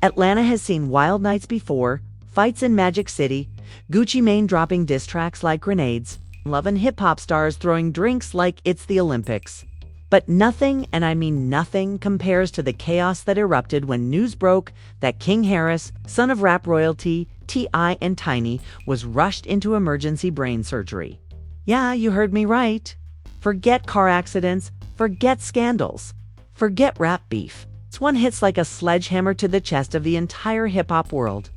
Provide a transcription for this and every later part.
Atlanta has seen wild nights before, fights in Magic City, Gucci Mane dropping diss tracks like grenades, love and hip-hop stars throwing drinks like it's the Olympics. But nothing, and I mean nothing, compares to the chaos that erupted when news broke that King Harris, son of rap royalty T.I. and Tiny, was rushed into emergency brain surgery. Yeah, you heard me right. Forget car accidents, forget scandals, forget rap beef. This one hits like a sledgehammer to the chest of the entire hip-hop world.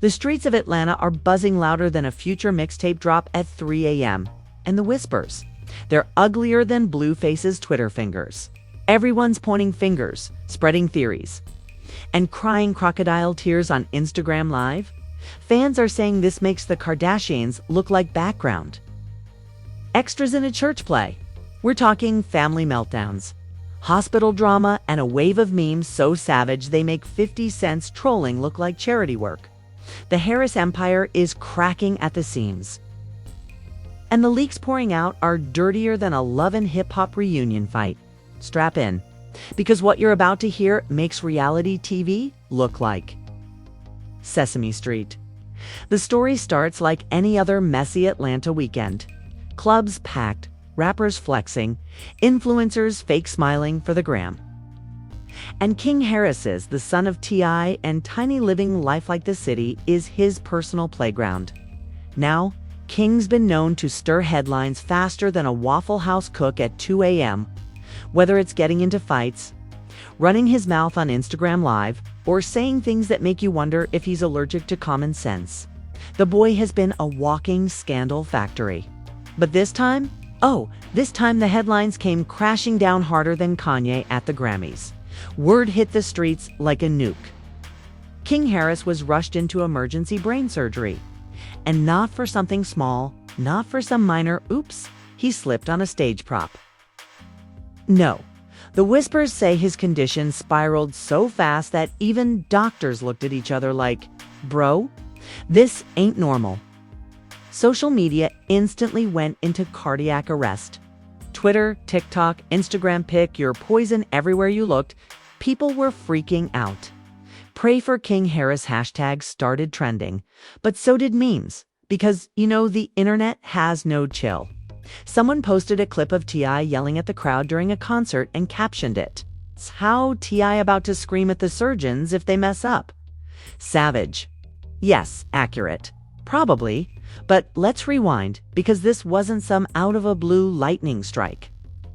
The streets of Atlanta are buzzing louder than a future mixtape drop at 3 a.m. And the whispers, they're uglier than Blueface's Twitter fingers. Everyone's pointing fingers, spreading theories, and crying crocodile tears on Instagram Live. Fans are saying this makes the Kardashians look like background extras in a church play. We're talking family meltdowns, hospital drama, and a wave of memes so savage they make 50 Cent's trolling look like charity work. The Harris empire is cracking at the seams. And the leaks pouring out are dirtier than a Love and Hip Hop reunion fight. Strap in, because what you're about to hear makes reality TV look like Sesame Street. The story starts like any other messy Atlanta weekend. Clubs packed, rappers flexing, influencers fake smiling for the gram. And King Harris, the son of T.I. and Tiny, living life like the city, is his personal playground. Now, King's been known to stir headlines faster than a Waffle House cook at 2 a.m., whether it's getting into fights, running his mouth on Instagram Live, or saying things that make you wonder if he's allergic to common sense. The boy has been a walking scandal factory. But this time the headlines came crashing down harder than Kanye at the Grammys. Word hit the streets like a nuke. King Harris was rushed into emergency brain surgery. And not for something small, not for some minor oops, he slipped on a stage prop. No, the whispers say his condition spiraled so fast that even doctors looked at each other like, bro, this ain't normal. Social media instantly went into cardiac arrest. Twitter, TikTok, Instagram pic, your poison everywhere you looked, people were freaking out. Pray for King Harris hashtags started trending, but so did memes, because, the internet has no chill. Someone posted a clip of T.I. yelling at the crowd during a concert and captioned it, "It's how T.I. about to scream at the surgeons if they mess up." Savage. Yes, accurate. Probably. But let's rewind, because this wasn't some out-of-a-blue lightning strike.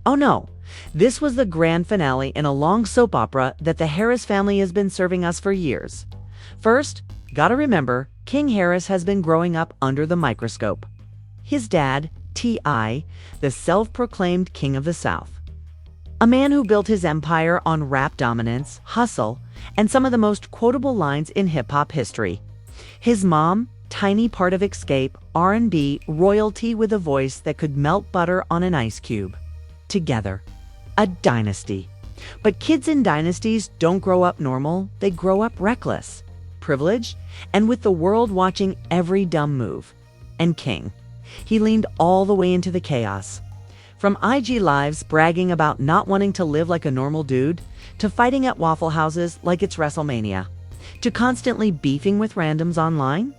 Oh no, this was the grand finale in a long soap opera that the Harris family has been serving us for years. First, gotta remember, King Harris has been growing up under the microscope. His dad, T.I., the self-proclaimed king of the South. A man who built his empire on rap dominance, hustle, and some of the most quotable lines in hip-hop history. His mom, Tiny, part of Escape, R&B, royalty with a voice that could melt butter on an ice cube. Together. A dynasty. But kids in dynasties don't grow up normal, they grow up reckless, privileged, and with the world watching every dumb move. And King. He leaned all the way into the chaos. From IG Lives bragging about not wanting to live like a normal dude, to fighting at Waffle Houses like it's WrestleMania, to constantly beefing with randoms online.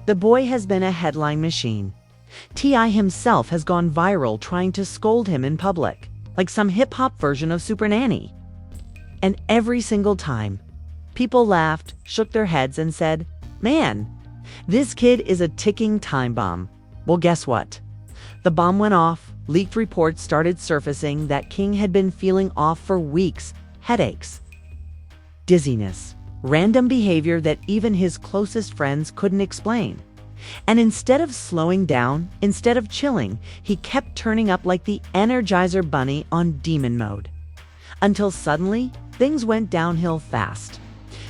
The boy has been a headline machine. T.I. himself has gone viral trying to scold him in public, like some hip-hop version of Super Nanny. And every single time, people laughed, shook their heads, and said, "Man, this kid is a ticking time bomb." Well, guess what? The bomb went off. Leaked reports started surfacing that King had been feeling off for weeks. Headaches, dizziness, random behavior that even his closest friends couldn't explain. And instead of slowing down, instead of chilling, he kept turning up like the Energizer Bunny on demon mode. Until suddenly, things went downhill fast.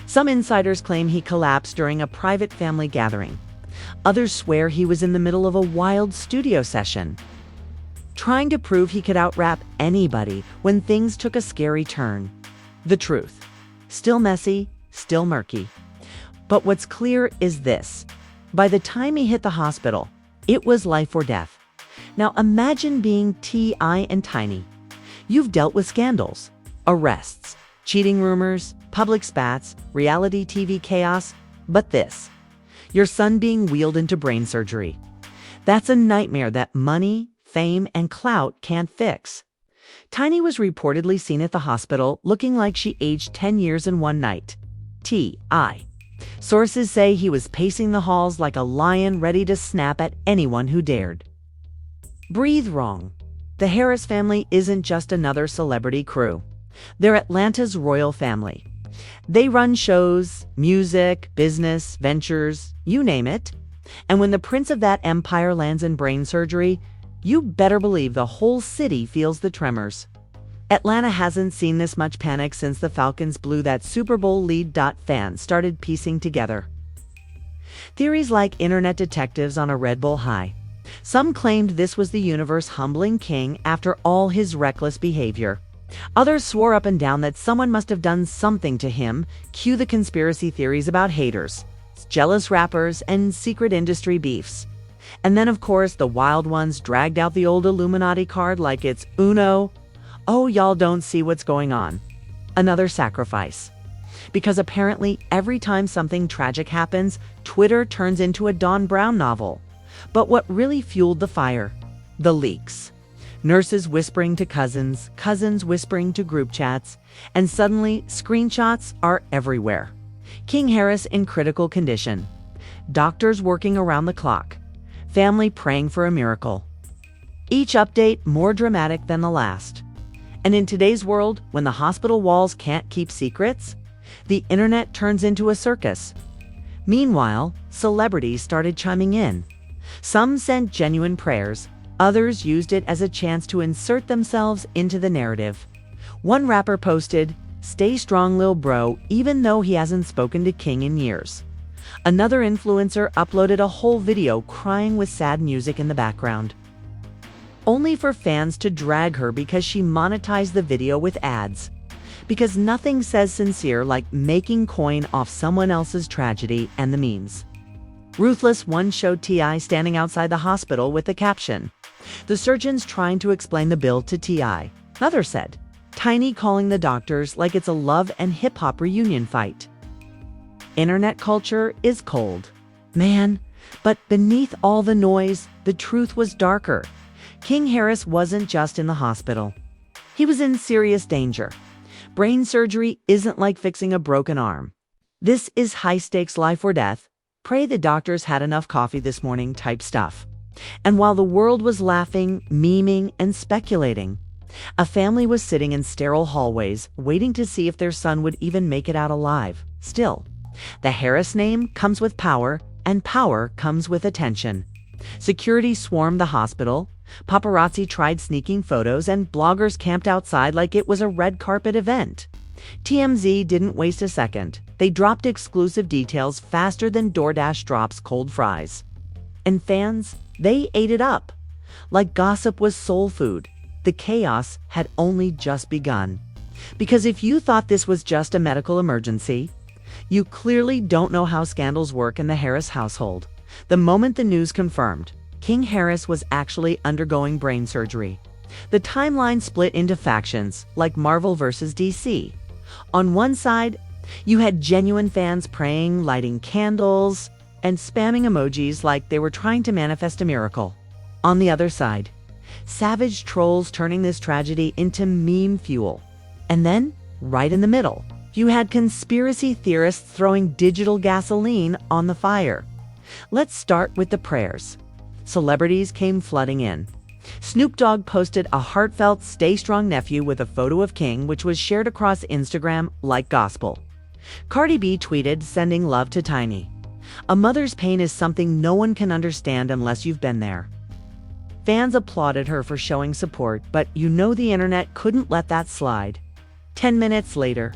Some insiders claim he collapsed during a private family gathering. Others swear he was in the middle of a wild studio session, trying to prove he could out-rap anybody when things took a scary turn. The truth. Still messy, still murky. But what's clear is this. By the time he hit the hospital, it was life or death. Now imagine being T.I. and Tiny. You've dealt with scandals, arrests, cheating rumors, public spats, reality TV chaos, but this: your son being wheeled into brain surgery. That's a nightmare that money, fame, and clout can't fix. Tiny was reportedly seen at the hospital looking like she aged 10 years in one night. T.I. Sources say he was pacing the halls like a lion ready to snap at anyone who dared. Breathe wrong. The Harris family isn't just another celebrity crew. They're Atlanta's royal family. They run shows, music, business, ventures, you name it. And when the prince of that empire lands in brain surgery, you better believe the whole city feels the tremors. Atlanta hasn't seen this much panic since the Falcons blew that Super Bowl lead. Fans started piecing together theories like internet detectives on a Red Bull high. Some claimed this was the universe humbling King after all his reckless behavior. Others swore up and down that someone must have done something to him. Cue the conspiracy theories about haters, jealous rappers, and secret industry beefs. And then, of course, the wild ones dragged out the old Illuminati card like it's Uno. Oh, y'all don't see what's going on. Another sacrifice. Because apparently every time something tragic happens, Twitter turns into a Don Brown novel. But what really fueled the fire? The leaks. Nurses whispering to cousins, cousins whispering to group chats, and suddenly screenshots are everywhere. King Harris in critical condition. Doctors working around the clock. Family praying for a miracle. Each update more dramatic than the last. And in today's world, when the hospital walls can't keep secrets, the internet turns into a circus. Meanwhile, celebrities started chiming in. Some sent genuine prayers, others used it as a chance to insert themselves into the narrative. One rapper posted, "Stay strong, lil bro," even though he hasn't spoken to King in years. Another influencer uploaded a whole video crying with sad music in the background, only for fans to drag her because she monetized the video with ads. Because nothing says sincere like making coin off someone else's tragedy and the memes. Ruthless One showed T.I. standing outside the hospital with the caption, "The surgeon's trying to explain the bill to T.I." Another said, "Tiny calling the doctors like it's a love and hip-hop reunion fight." Internet culture is cold. Man, but beneath all the noise, the truth was darker. King Harris wasn't just in the hospital. He was in serious danger. Brain surgery isn't like fixing a broken arm. This is high-stakes life or death, pray the doctors had enough coffee this morning type stuff. And while the world was laughing, memeing, and speculating, a family was sitting in sterile hallways waiting to see if their son would even make it out alive. Still, the Harris name comes with power, and power comes with attention. Security swarmed the hospital, paparazzi tried sneaking photos, and bloggers camped outside like it was a red carpet event. TMZ didn't waste a second. They dropped exclusive details faster than DoorDash drops cold fries. And fans, they ate it up. Like gossip was soul food. The chaos had only just begun. Because if you thought this was just a medical emergency, you clearly don't know how scandals work in the Harris household. The moment the news confirmed King Harris was actually undergoing brain surgery, the timeline split into factions like Marvel versus DC. On one side, you had genuine fans praying, lighting candles, and spamming emojis like they were trying to manifest a miracle. On the other side, savage trolls turning this tragedy into meme fuel. And then, right in the middle, you had conspiracy theorists throwing digital gasoline on the fire. Let's start with the prayers. Celebrities came flooding in. Snoop Dogg posted a heartfelt "Stay Strong Nephew" with a photo of King, which was shared across Instagram like gospel. Cardi B tweeted, sending love to Tiny. A mother's pain is something no one can understand unless you've been there. Fans applauded her for showing support, but you know the internet couldn't let that slide. 10 minutes later,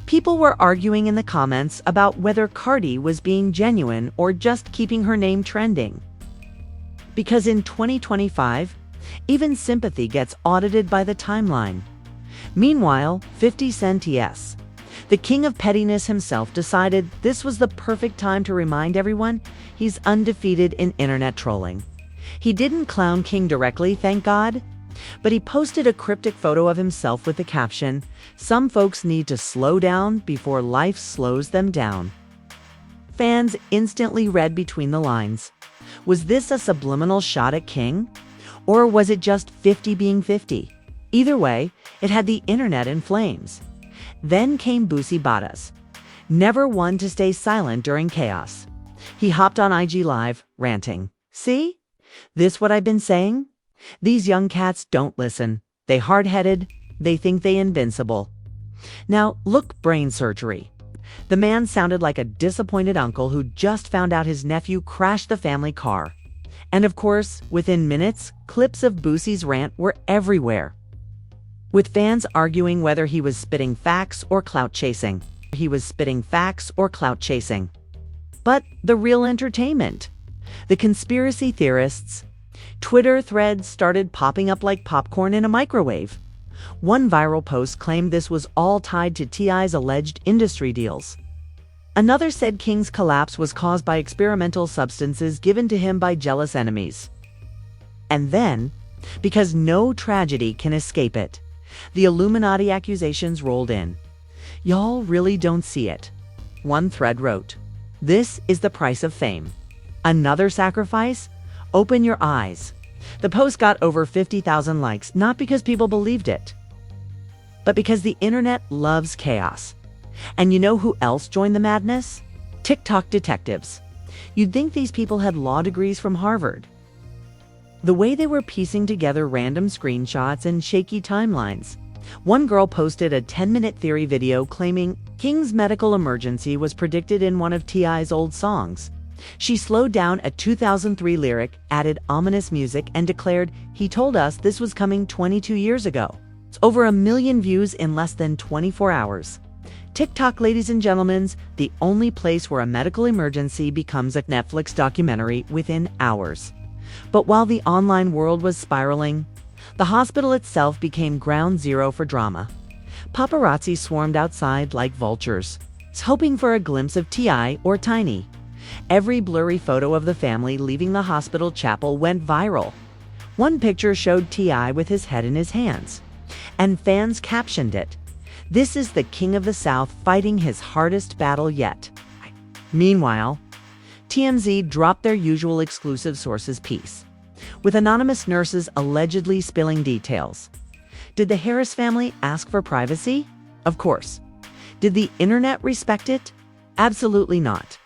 people were arguing in the comments about whether Cardi was being genuine or just keeping her name trending. Because in 2025, even sympathy gets audited by the timeline. Meanwhile, 50 Cent, yes, the king of pettiness himself, decided this was the perfect time to remind everyone he's undefeated in internet trolling. He didn't clown King directly, thank God. But he posted a cryptic photo of himself with the caption, "Some folks need to slow down before life slows them down." Fans instantly read between the lines. Was this a subliminal shot at King? Or was it just 50 being 50? Either way, it had the internet in flames. Then came Boosie Badazz, never one to stay silent during chaos. He hopped on IG Live, ranting, "See? This what I've been saying? These young cats don't listen. They hard-headed. They think they invincible." Now, look, brain surgery. The man sounded like a disappointed uncle who just found out his nephew crashed the family car. And of course, within minutes, clips of Boosie's rant were everywhere, with fans arguing whether he was spitting facts or clout chasing. But the real entertainment, the conspiracy theorists, Twitter threads started popping up like popcorn in a microwave. One viral post claimed this was all tied to T.I.'s alleged industry deals. Another said King's collapse was caused by experimental substances given to him by jealous enemies. And then, because no tragedy can escape it, the Illuminati accusations rolled in. "Y'all really don't see it." One thread wrote, "This is the price of fame. Another sacrifice? Open your eyes." The post got over 50,000 likes, not because people believed it, but because the internet loves chaos. And you know who else joined the madness? TikTok detectives. You'd think these people had law degrees from Harvard. The way they were piecing together random screenshots and shaky timelines. One girl posted a 10-minute theory video claiming King's medical emergency was predicted in one of T.I.'s old songs. She slowed down a 2003 lyric, added ominous music, and declared, "He told us this was coming 22 years ago." It's over 1 million views in less than 24 hours. TikTok, ladies and gentlemen, the only place where a medical emergency becomes a Netflix documentary within hours. But while the online world was spiraling, the hospital itself became ground zero for drama. Paparazzi swarmed outside like vultures, hoping for a glimpse of T.I. or Tiny. Every blurry photo of the family leaving the hospital chapel went viral. One picture showed T.I. with his head in his hands, and fans captioned it, "This is the King of the South fighting his hardest battle yet." Meanwhile, TMZ dropped their usual exclusive sources piece, with anonymous nurses allegedly spilling details. Did the Harris family ask for privacy? Of course. Did the internet respect it? Absolutely not.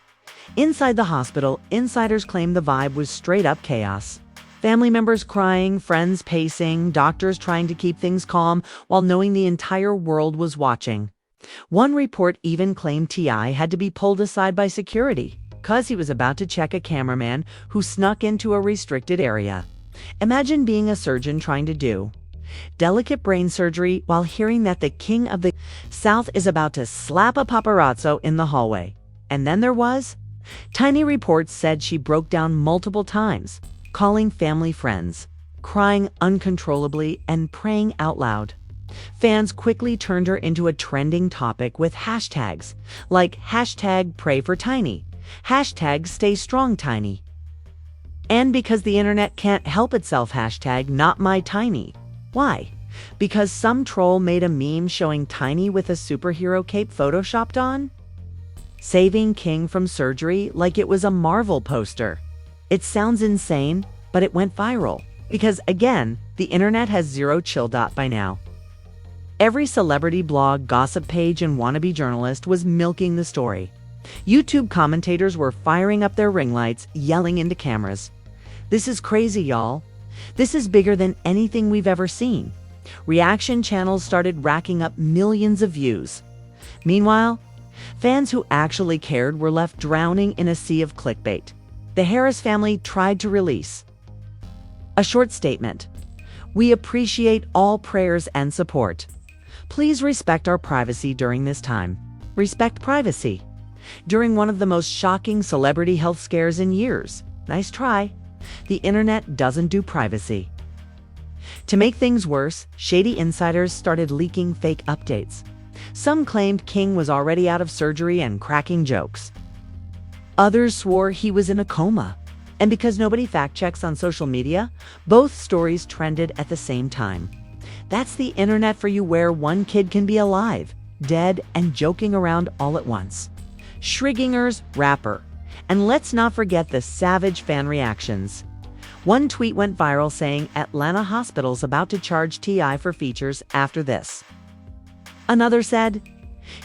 Inside the hospital, insiders claimed the vibe was straight-up chaos. Family members crying, friends pacing, doctors trying to keep things calm while knowing the entire world was watching. One report even claimed T.I. had to be pulled aside by security because he was about to check a cameraman who snuck into a restricted area. Imagine being a surgeon trying to do delicate brain surgery while hearing that the King of the South is about to slap a paparazzo in the hallway. And then there was Tiny. Reports said she broke down multiple times, calling family friends, crying uncontrollably, and praying out loud. Fans quickly turned her into a trending topic with hashtags like #PrayForTiny, #StayStrongTiny. And because the internet can't help itself, #NotMyTiny. Why? Because some troll made a meme showing Tiny with a superhero cape photoshopped on? Saving King from surgery like it was a Marvel poster. It sounds insane, but it went viral. Because again, the internet has zero chill. By now, every celebrity blog, gossip page, and wannabe journalist was milking the story. YouTube commentators were firing up their ring lights, yelling into cameras. "This is crazy, y'all. This is bigger than anything we've ever seen." Reaction channels started racking up millions of views. Meanwhile, fans who actually cared were left drowning in a sea of clickbait. The Harris family tried to release a short statement. "We appreciate all prayers and support. Please respect our privacy during this time." Respect privacy during one of the most shocking celebrity health scares in years. Nice try. The internet doesn't do privacy. To make things worse, shady insiders started leaking fake updates. Some claimed King was already out of surgery and cracking jokes. Others swore he was in a coma. And because nobody fact checks on social media, both stories trended at the same time. That's the internet for you, where one kid can be alive, dead, and joking around all at once. Schrodinger's rapper. And let's not forget the savage fan reactions. One tweet went viral saying Atlanta hospital's about to charge T.I. for features after this. Another said,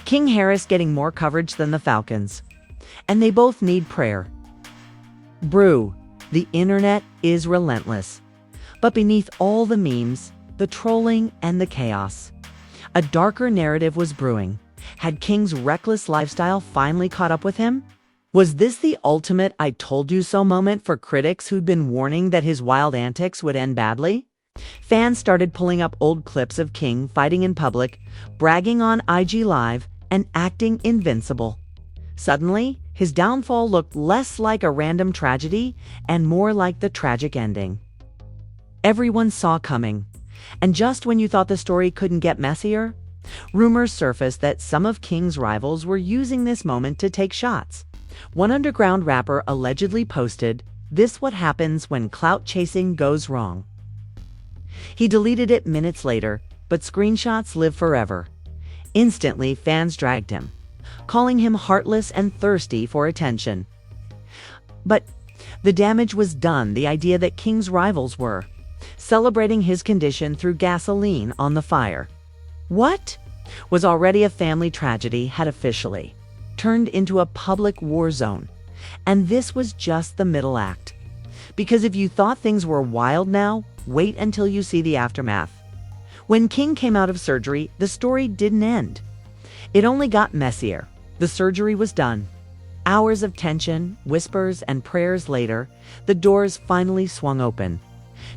King Harris getting more coverage than the Falcons. And they both need prayer. Brew, the internet is relentless. But beneath all the memes, the trolling, and the chaos, a darker narrative was brewing. Had King's reckless lifestyle finally caught up with him? Was this the ultimate "I told you so" moment for critics who'd been warning that his wild antics would end badly? Fans started pulling up old clips of King fighting in public, bragging on IG Live, and acting invincible. Suddenly, his downfall looked less like a random tragedy and more like the tragic ending everyone saw coming. And just when you thought the story couldn't get messier, rumors surfaced that some of King's rivals were using this moment to take shots. One underground rapper allegedly posted, "This what happens when clout chasing goes wrong." He deleted it minutes later, but screenshots live forever. Instantly, fans dragged him, calling him heartless and thirsty for attention. But the damage was done. The idea that King's rivals were celebrating his condition through gasoline on the fire. What was already a family tragedy had officially turned into a public war zone. And this was just the middle act. Because if you thought things were wild now, wait until you see the aftermath. When King came out of surgery, the story didn't end. It only got messier. The surgery was done. Hours of tension, whispers, and prayers later, the doors finally swung open.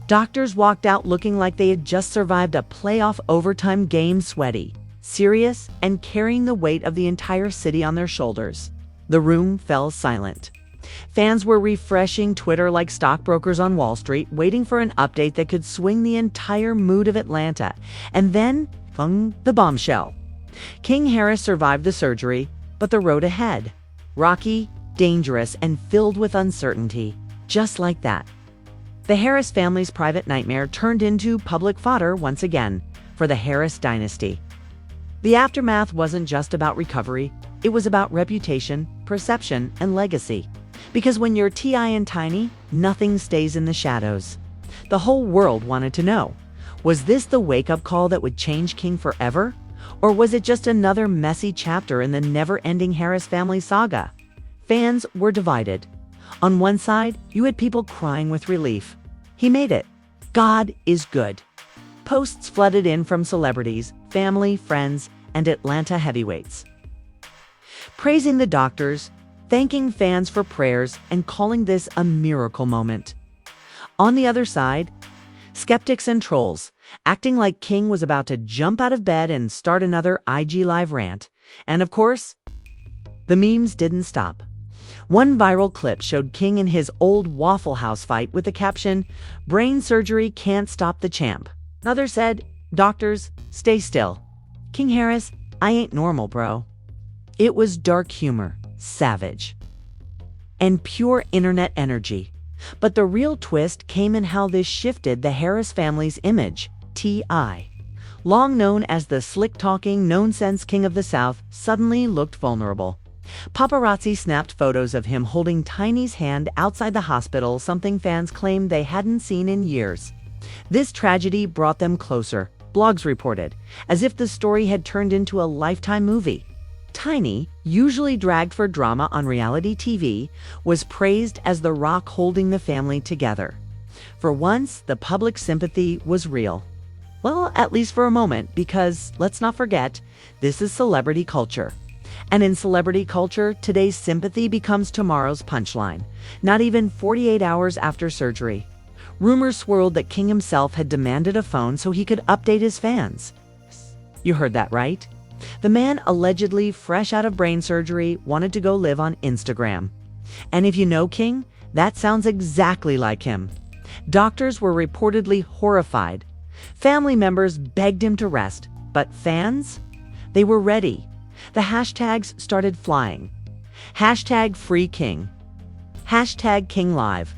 Doctors walked out looking like they had just survived a playoff overtime game, sweaty, serious, and carrying the weight of the entire city on their shoulders. The room fell silent. Fans were refreshing Twitter like stockbrokers on Wall Street, waiting for an update that could swing the entire mood of Atlanta. And then, the bombshell. King Harris survived the surgery, but the road ahead, rocky, dangerous, and filled with uncertainty. Just like that, the Harris family's private nightmare turned into public fodder once again for the Harris dynasty. The aftermath wasn't just about recovery, it was about reputation, perception, and legacy. Because when you're T.I. and Tiny, nothing stays in the shadows. The whole world wanted to know, was this the wake-up call that would change King forever? Or was it just another messy chapter in the never-ending Harris family saga? Fans were divided. On one side, you had people crying with relief. He made it. God is good. Posts flooded in from celebrities, family, friends, and Atlanta heavyweights, praising the doctors, thanking fans for prayers, and calling this a miracle moment. On the other side, skeptics and trolls, acting like King was about to jump out of bed and start another IG Live rant. And of course, the memes didn't stop. One viral clip showed King in his old Waffle House fight with the caption, "Brain surgery can't stop the champ." Another said, "Doctors, stay still. King Harris, I ain't normal, bro." It was dark humor, savage, and pure internet energy. But the real twist came in how this shifted the Harris family's image. T.I., long known as the slick-talking, no-nonsense king of the South, suddenly looked vulnerable. Paparazzi snapped photos of him holding Tiny's hand outside the hospital, something fans claimed they hadn't seen in years. This tragedy brought them closer, blogs reported, as if the story had turned into a Lifetime movie. Tiny, usually dragged for drama on reality TV, was praised as the rock holding the family together. For once, the public sympathy was real. Well, at least for a moment, because, let's not forget, this is celebrity culture. And in celebrity culture, today's sympathy becomes tomorrow's punchline, not even 48 hours after surgery. Rumors swirled that King himself had demanded a phone so he could update his fans. You heard that right. The man, allegedly fresh out of brain surgery, wanted to go live on Instagram. And if you know King, that sounds exactly like him. Doctors were reportedly horrified. Family members begged him to rest, but fans? They were ready. The hashtags started flying. Hashtag Free King. Hashtag King Live.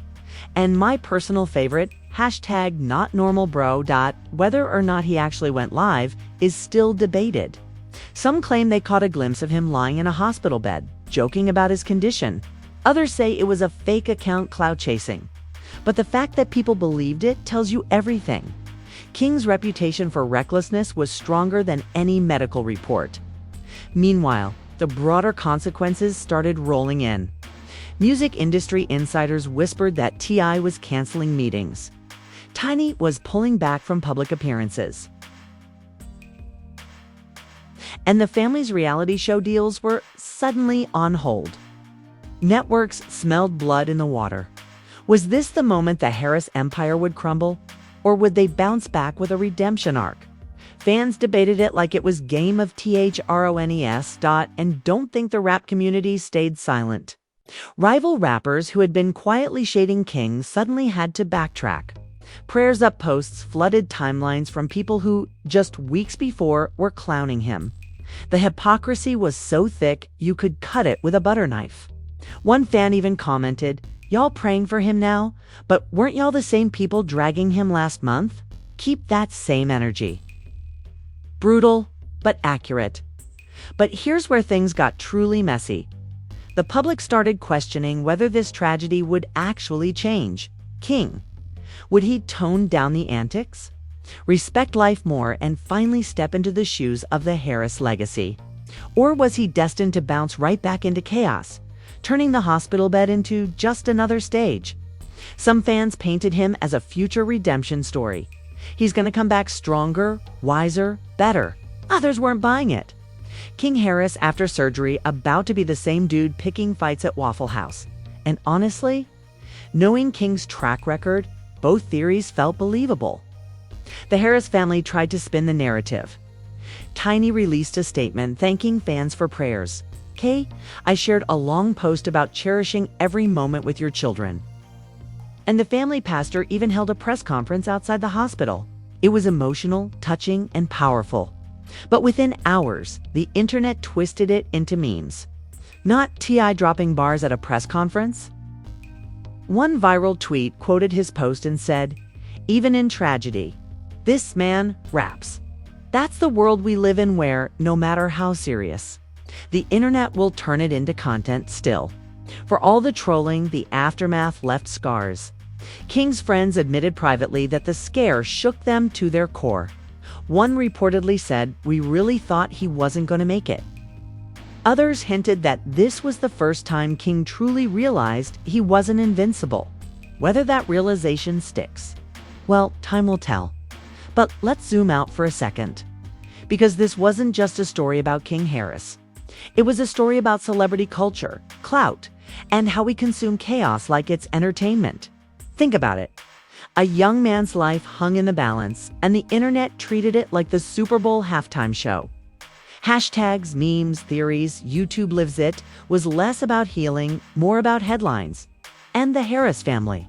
And my personal favorite, hashtag NotNormalBro. Whether or not he actually went live is still debated. Some claim they caught a glimpse of him lying in a hospital bed, joking about his condition. Others say it was a fake account clout chasing. But the fact that people believed it tells you everything. King's reputation for recklessness was stronger than any medical report. Meanwhile, the broader consequences started rolling in. Music industry insiders whispered that T.I. was canceling meetings. Tiny was pulling back from public appearances. And the family's reality show deals were suddenly on hold. Networks smelled blood in the water. Was this the moment the Harris empire would crumble? Or would they bounce back with a redemption arc? Fans debated it like it was Game of Thrones. And don't think the rap community stayed silent. Rival rappers who had been quietly shading King suddenly had to backtrack. Prayers up posts flooded timelines from people who, just weeks before, were clowning him. The hypocrisy was so thick you could cut it with a butter knife. One fan even commented, "Y'all praying for him now? But weren't y'all the same people dragging him last month? Keep that same energy." Brutal, but accurate. But here's where things got truly messy. The public started questioning whether this tragedy would actually change King. Would he tone down the antics, respect life more, and finally step into the shoes of the Harris legacy? Or was he destined to bounce right back into chaos, turning the hospital bed into just another stage? Some fans painted him as a future redemption story. He's going to come back stronger, wiser, better. Others weren't buying it. King Harris after surgery, about to be the same dude picking fights at Waffle House. And honestly, knowing King's track record, both theories felt believable. The Harris family tried to spin the narrative. Tiny released a statement thanking fans for prayers. I shared a long post about cherishing every moment with your children. And the family pastor even held a press conference outside the hospital. It was emotional, touching, and powerful. But within hours, the internet twisted it into memes. Not T.I. dropping bars at a press conference. One viral tweet quoted his post and said, "Even in tragedy, this man raps." That's the world we live in where, no matter how serious, the internet will turn it into content still. For all the trolling, the aftermath left scars. King's friends admitted privately that the scare shook them to their core. One reportedly said, "We really thought he wasn't going to make it." Others hinted that this was the first time King truly realized he wasn't invincible. Whether that realization sticks, well, time will tell. But let's zoom out for a second. Because this wasn't just a story about King Harris. It was a story about celebrity culture, clout, and how we consume chaos like it's entertainment. Think about it. A young man's life hung in the balance, and the internet treated it like the Super Bowl halftime show. Hashtags, memes, theories, YouTube lives it was less about healing, more about headlines. And the Harris family.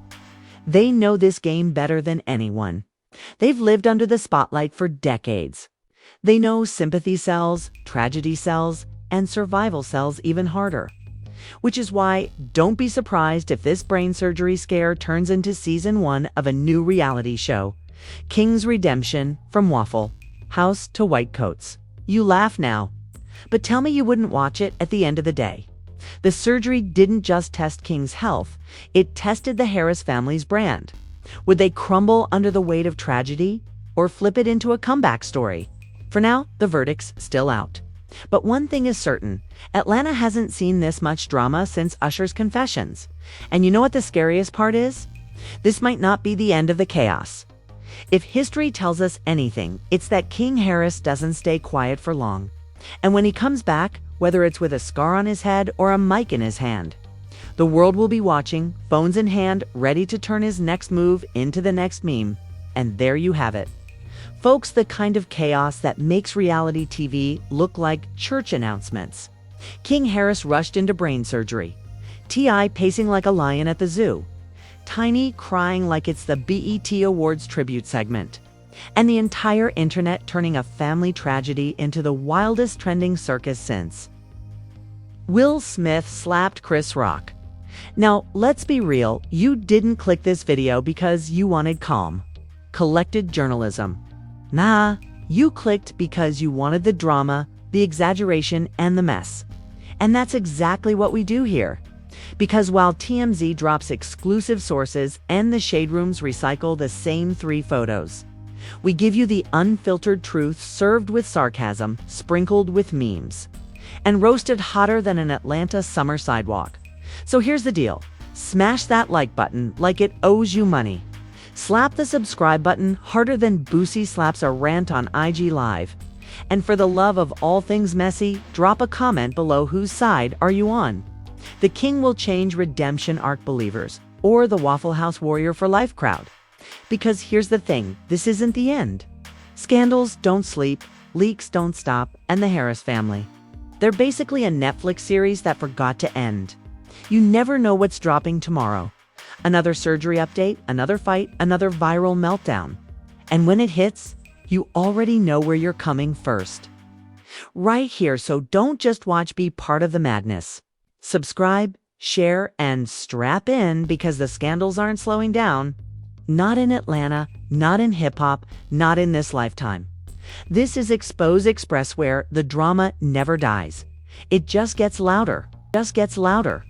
They know this game better than anyone. They've lived under the spotlight for decades. They know sympathy sells, tragedy sells, and survival sells even harder. Which is why, don't be surprised if this brain surgery scare turns into season 1 of a new reality show, King's Redemption from Waffle House to White Coats. You laugh now, but tell me you wouldn't watch it at the end of the day. The surgery didn't just test King's health, it tested the Harris family's brand. Would they crumble under the weight of tragedy, or flip it into a comeback story? For now, the verdict's still out. But one thing is certain, Atlanta hasn't seen this much drama since Usher's confessions. And you know what the scariest part is? This might not be the end of the chaos. If history tells us anything, it's that King Harris doesn't stay quiet for long. And when he comes back, whether it's with a scar on his head or a mic in his hand, the world will be watching, phones in hand, ready to turn his next move into the next meme. And there you have it. Folks, the kind of chaos that makes reality TV look like church announcements. King Harris rushed into brain surgery. T.I. pacing like a lion at the zoo. Tiny crying like it's the BET Awards tribute segment. And the entire internet turning a family tragedy into the wildest trending circus since. Will Smith slapped Chris Rock. Now, let's be real, you didn't click this video because you wanted calm, collected journalism. Nah, you clicked because you wanted the drama, the exaggeration, and the mess. And that's exactly what we do here. Because while TMZ drops exclusive sources and the shade rooms recycle the same 3 photos, we give you the unfiltered truth served with sarcasm, sprinkled with memes, and roasted hotter than an Atlanta summer sidewalk. So here's the deal. Smash that like button like it owes you money. Slap the subscribe button harder than Boosie slaps a rant on IG Live. And for the love of all things messy, drop a comment below whose side are you on. The King will change redemption arc believers, or the Waffle House Warrior for Life crowd. Because here's the thing, this isn't the end. Scandals don't sleep, leaks don't stop, and the Harris family. They're basically a Netflix series that forgot to end. You never know what's dropping tomorrow. Another surgery update, another fight, another viral meltdown. And when it hits, you already know where you're coming first. Right here, so don't just watch, be part of the madness. Subscribe, share, and strap in because the scandals aren't slowing down. Not in Atlanta, not in hip-hop, not in this lifetime. This is Expose Express, where the drama never dies. It just gets louder, just gets louder.